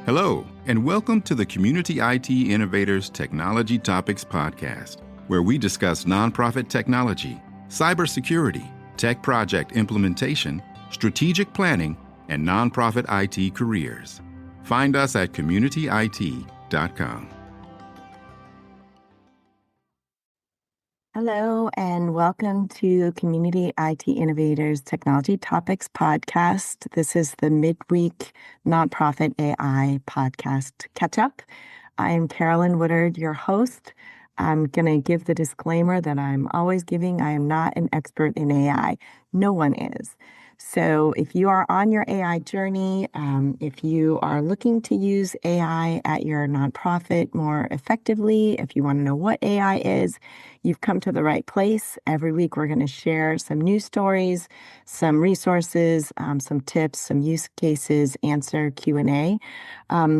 Hello, and welcome to the Community IT Innovators Technology Topics Podcast, where we discuss nonprofit technology, cybersecurity, tech project implementation, strategic planning, and nonprofit IT careers. Find us at communityit.com. Hello, and welcome to Community IT Innovators Technology Topics Podcast. This is the midweek Nonprofit AI podcast catch-up. I'm Carolyn Woodard, your host. I'm going to give the disclaimer that I'm always giving. I am not an expert in AI. No one is. So if you are on your AI journey, if you are looking to use AI at your nonprofit more effectively, if you want to know what AI is, you've come to the right place. Every week, we're going to share some news stories, some resources, some tips, some use cases, answer Q&A.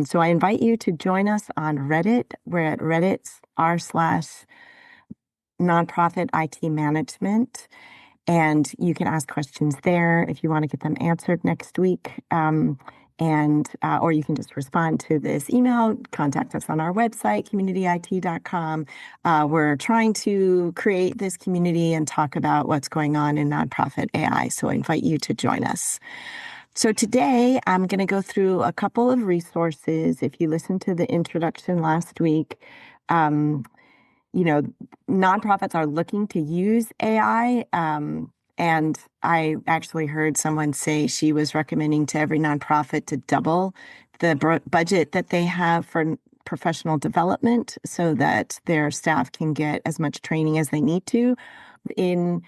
So I invite you to join us on Reddit. We're at Reddit.r/nonprofit IT management. And you can ask questions there if you want to get them answered next week. Or you can just respond to this email, contact us on our website, communityit.com. We're trying to create this community and talk about what's going on in nonprofit AI. So I invite you to join us. So today I'm going to go through a couple of resources. If you listened to the introduction last week, nonprofits are looking to use AI. And I actually heard someone say she was recommending to every nonprofit to double the budget that they have for professional development so that their staff can get as much training as they need to in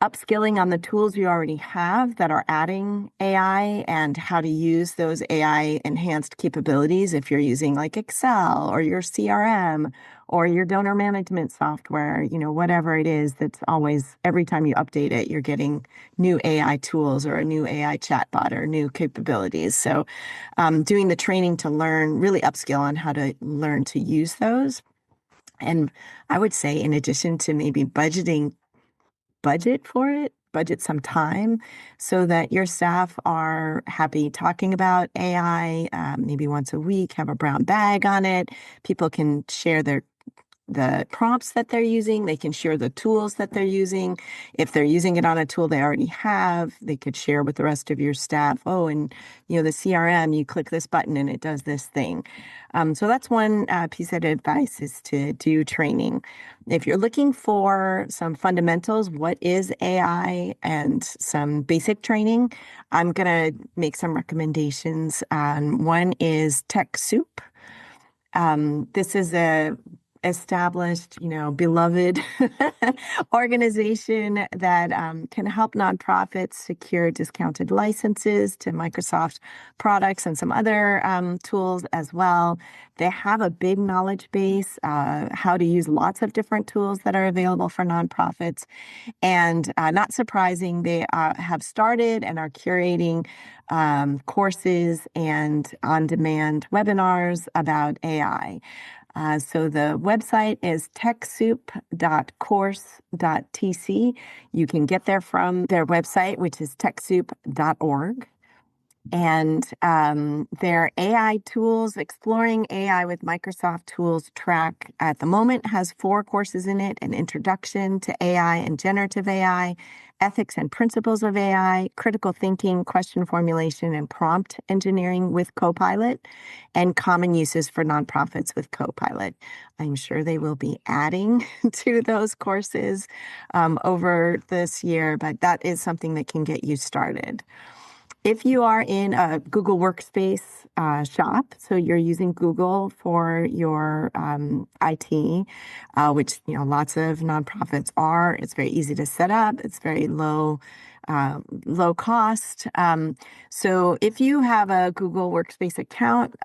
upskilling on the tools you already have that are adding AI and how to use those AI enhanced capabilities if you're using like Excel or your CRM or your donor management software, whatever it is that's always, every time you update it, you're getting new AI tools or a new AI chatbot or new capabilities. So doing the training to learn, really upskill on how to learn to use those. And I would say in addition to maybe budget some time so that your staff are happy talking about AI, maybe once a week, have a brown bag on it. People can share the prompts that they're using. They can share the tools that they're using. If they're using it on a tool they already have, they could share with the rest of your staff. Oh, and the CRM, you click this button and it does this thing. So that's one piece of advice is to do training. If you're looking for some fundamentals, what is AI, and some basic training, I'm going to make some recommendations. One is TechSoup. This is a established, beloved organization that can help nonprofits secure discounted licenses to Microsoft products and some other tools as well. They have a big knowledge base, how to use lots of different tools that are available for nonprofits. And not surprising, they have started and are curating courses and on-demand webinars about AI. So the website is techsoup.course.tc. You can get there from their website, which is techsoup.org. And their AI tools, Exploring AI with Microsoft Tools track at the moment has 4 courses in it: an introduction to AI and generative AI, ethics and principles of AI, critical thinking, question formulation, and prompt engineering with Copilot, and common uses for nonprofits with Copilot. I'm sure they will be adding to those courses over this year, but that is something that can get you started. If you are in a Google Workspace shop, so you're using Google for your IT, which lots of nonprofits are. It's very easy to set up. It's very low cost. So if you have a Google Workspace account,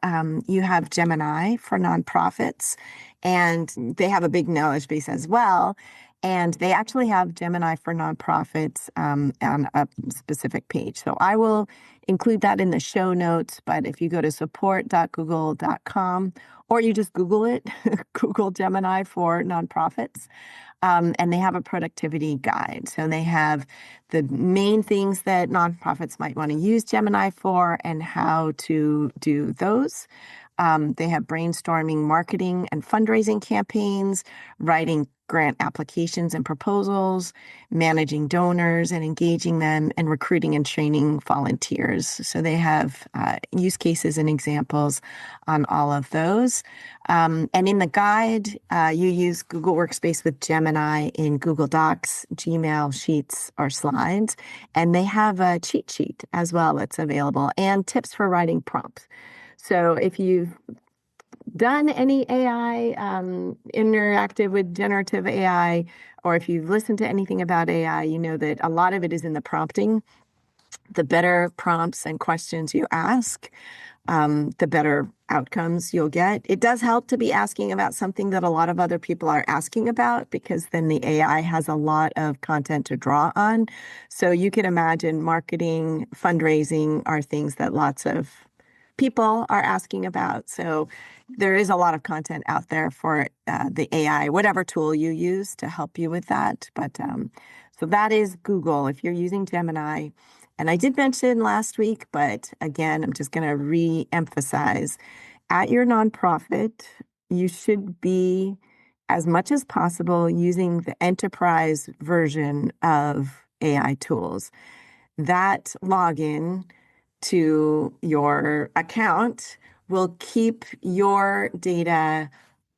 you have Gemini for nonprofits, and they have a big knowledge base as well. And they actually have Gemini for nonprofits on a specific page. So I will include that in the show notes. But if you go to support.google.com, or you just Google it, Google Gemini for nonprofits, And they have a productivity guide. So they have the main things that nonprofits might want to use Gemini for and how to do those. They have brainstorming, marketing, and fundraising campaigns, writing grant applications and proposals, managing donors and engaging them, and recruiting and training volunteers. So they have use cases and examples on all of those. And in the guide, you use Google Workspace with Gemini in Google Docs, Gmail, Sheets, or Slides. And they have a cheat sheet as well that's available and tips for writing prompts. So if you've done any AI, interactive with generative AI, or if you've listened to anything about AI, you know that a lot of it is in the prompting. The better prompts and questions you ask, the better outcomes you'll get. It does help to be asking about something that a lot of other people are asking about, because then the AI has a lot of content to draw on. So you can imagine marketing, fundraising are things that lots of people are asking about. So there is a lot of content out there for the AI, whatever tool you use to help you with that. But so that is Google if you're using Gemini. And I did mention last week, but again, I'm just going to re-emphasize, at your nonprofit, you should be, as much as possible, using the enterprise version of AI tools. That login to your account will keep your data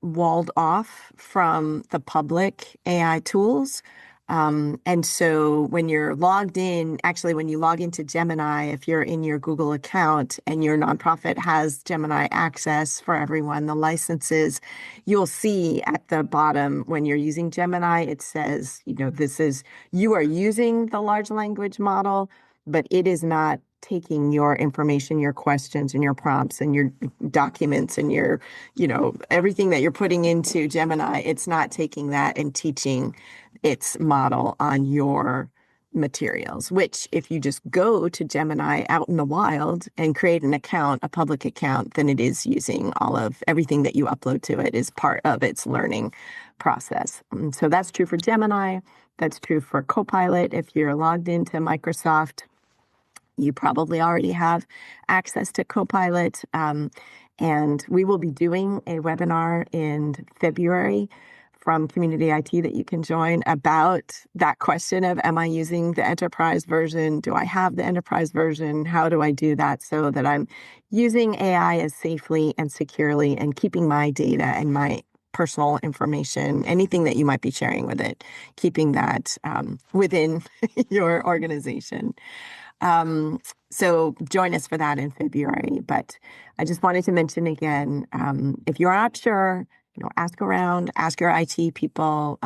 walled off from the public AI tools. And so when you're logged in, actually, when you log into Gemini, if you're in your Google account and your nonprofit has Gemini access for everyone, the licenses, you'll see at the bottom when you're using Gemini, it says, you are using the large language model, but it is not taking your information, your questions and your prompts and your documents and your, everything that you're putting into Gemini. It's not taking that and teaching its model on your materials, which if you just go to Gemini out in the wild and create an account, a public account, then it is using everything that you upload to it is part of its learning process. And so that's true for Gemini. That's true for Copilot. If you're logged into Microsoft, you probably already have access to Copilot. And we will be doing a webinar in February from Community IT that you can join about that question of, am I using the enterprise version? Do I have the enterprise version? How do I do that so that I'm using AI as safely and securely and keeping my data and my personal information, anything that you might be sharing with it, keeping that within your organization. So join us for that in February. But I just wanted to mention again, if you're not sure, ask around, ask your IT people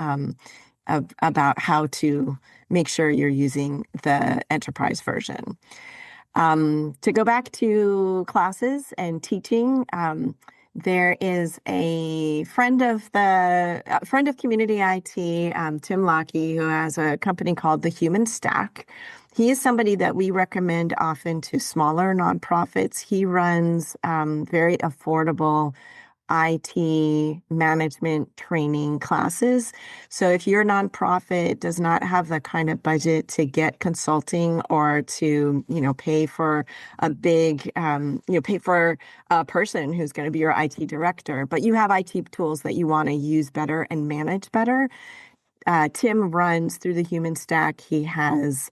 about how to make sure you're using the enterprise version. To go back to classes and teaching, there is a friend of Community IT, Tim Lockey, who has a company called The Human Stack. He is somebody that we recommend often to smaller nonprofits. He runs very affordable IT management training classes. So if your nonprofit does not have the kind of budget to get consulting or to, pay for a big, pay for a person who's going to be your IT director, but you have IT tools that you want to use better and manage better, Tim runs through the Human Stack. He has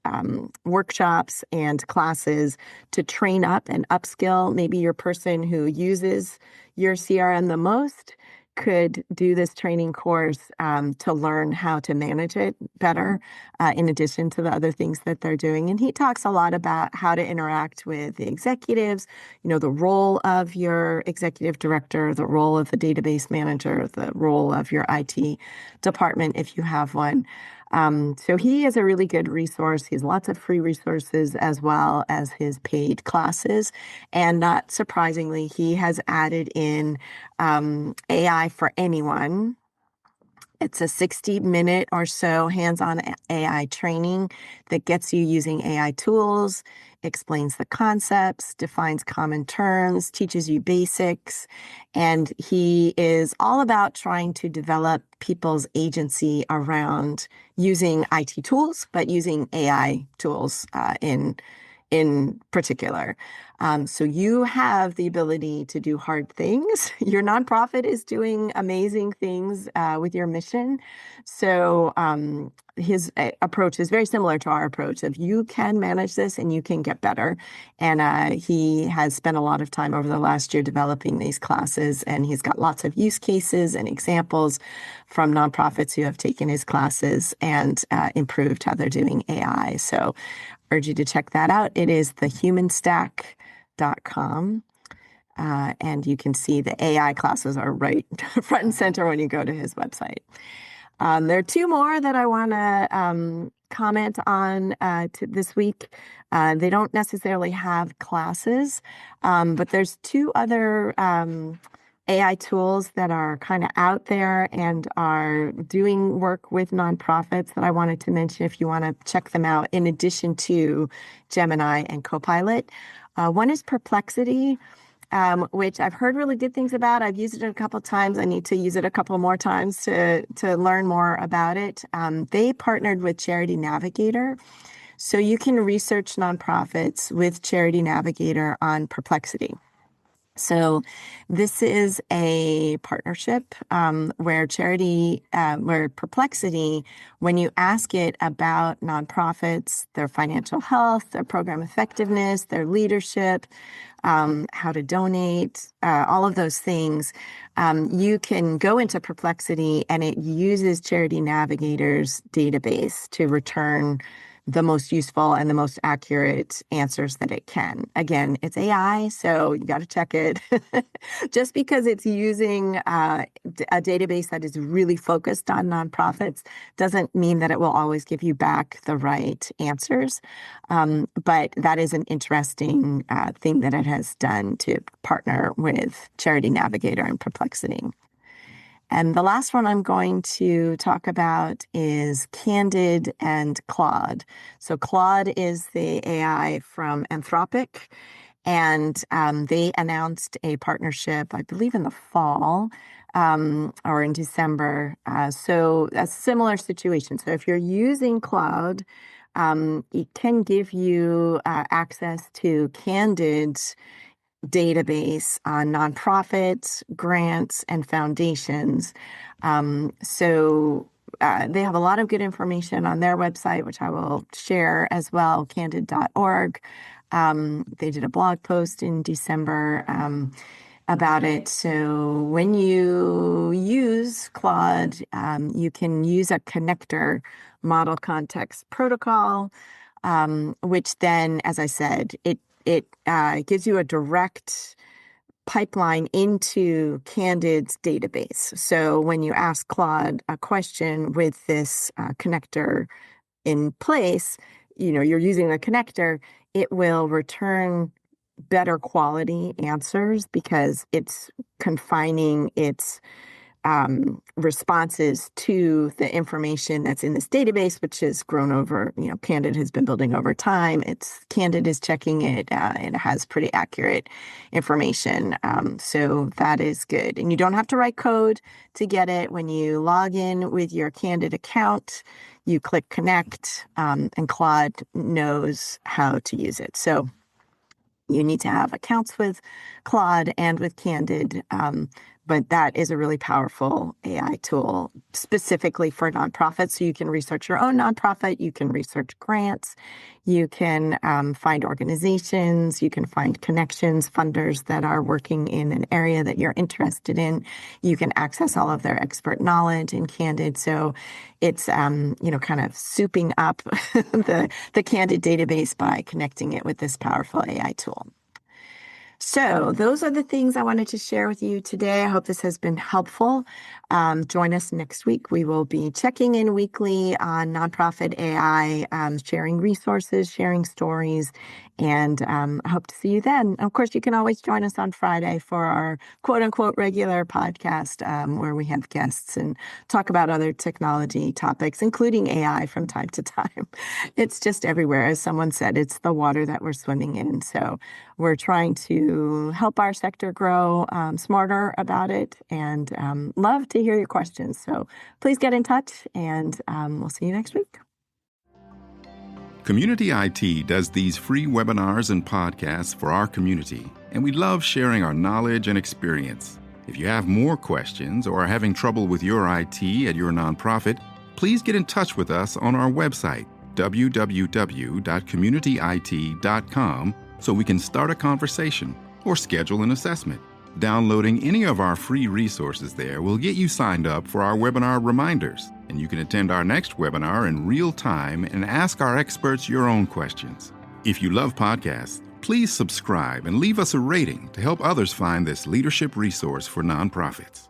workshops and classes to train up and upskill. Maybe your person who uses your CRM the most could do this training course to learn how to manage it better, in addition to the other things that they're doing. And he talks a lot about how to interact with the executives, the role of your executive director, the role of the database manager, the role of your IT department if you have one. So he is a really good resource. He has lots of free resources as well as his paid classes. And not surprisingly, he has added in AI for anyone. It's a 60-minute or so hands-on AI training that gets you using AI tools. explains the concepts, defines common terms, teaches you basics, and he is all about trying to develop people's agency around using IT tools, but using AI tools in particular. So you have the ability to do hard things. Your nonprofit is doing amazing things with your mission. So his approach is very similar to our approach of you can manage this and you can get better. And he has spent a lot of time over the last year developing these classes, and he's got lots of use cases and examples from nonprofits who have taken his classes and improved how they're doing AI. So urge you to check that out. It is thehumanstack.com. And you can see the AI classes are right front and center when you go to his website. There are two more that I want to comment on this week. They don't necessarily have classes, but there's two other AI tools that are kind of out there and are doing work with nonprofits that I wanted to mention if you want to check them out, in addition to Gemini and Copilot. One is Perplexity, which I've heard really good things about. I've used it a couple of times. I need to use it a couple more times to learn more about it. They partnered with Charity Navigator. So you can research nonprofits with Charity Navigator on Perplexity. So this is a partnership where Perplexity, when you ask it about nonprofits, their financial health, their program effectiveness, their leadership, how to donate, all of those things, you can go into Perplexity and it uses Charity Navigator's database to return the most useful and the most accurate answers that it can. Again, it's AI, so you got to check it. Just because it's using a database that is really focused on nonprofits doesn't mean that it will always give you back the right answers. But that is an interesting thing that it has done to partner with Charity Navigator and Perplexity. And the last one I'm going to talk about is Candid and Claude. So Claude is the AI from Anthropic, and they announced a partnership, I believe in the fall or in December. So a similar situation. So if you're using Claude, it can give you access to Candid's database on nonprofits, grants, and foundations. So they have a lot of good information on their website, which I will share as well, candid.org. They did a blog post in December about it. So when you use Claude, you can use a connector model context protocol, which then, as I said, it gives you a direct pipeline into Candid's database. So when you ask Claude a question with this connector in place, you're using the connector, it will return better quality answers because it's confining its responses to the information that's in this database, which has grown over, Candid has been building over time. Candid is checking it. It has pretty accurate information. So that is good. And you don't have to write code to get it. When you log in with your Candid account, you click connect, and Claude knows how to use it. So you need to have accounts with Claude and with Candid, but that is a really powerful AI tool specifically for nonprofits. So you can research your own nonprofit, you can research grants, you can find organizations, you can find connections, funders that are working in an area that you're interested in. You can access all of their expert knowledge in Candid. So it's, kind of souping up the Candid database by connecting it with this powerful AI tool. So those are the things I wanted to share with you today. I hope this has been helpful. Join us next week. We will be checking in weekly on nonprofit AI, sharing resources, sharing stories, And I hope to see you then. Of course, you can always join us on Friday for our quote unquote regular podcast where we have guests and talk about other technology topics, including AI from time to time. It's just everywhere. As someone said, it's the water that we're swimming in. So we're trying to help our sector grow smarter about it, and love to hear your questions. So please get in touch, and we'll see you next week. Community IT does these free webinars and podcasts for our community, and we love sharing our knowledge and experience. If you have more questions or are having trouble with your IT at your nonprofit, please get in touch with us on our website, www.communityit.com, so we can start a conversation or schedule an assessment. Downloading any of our free resources there will get you signed up for our webinar reminders, and you can attend our next webinar in real time and ask our experts your own questions. If you love podcasts, please subscribe and leave us a rating to help others find this leadership resource for nonprofits.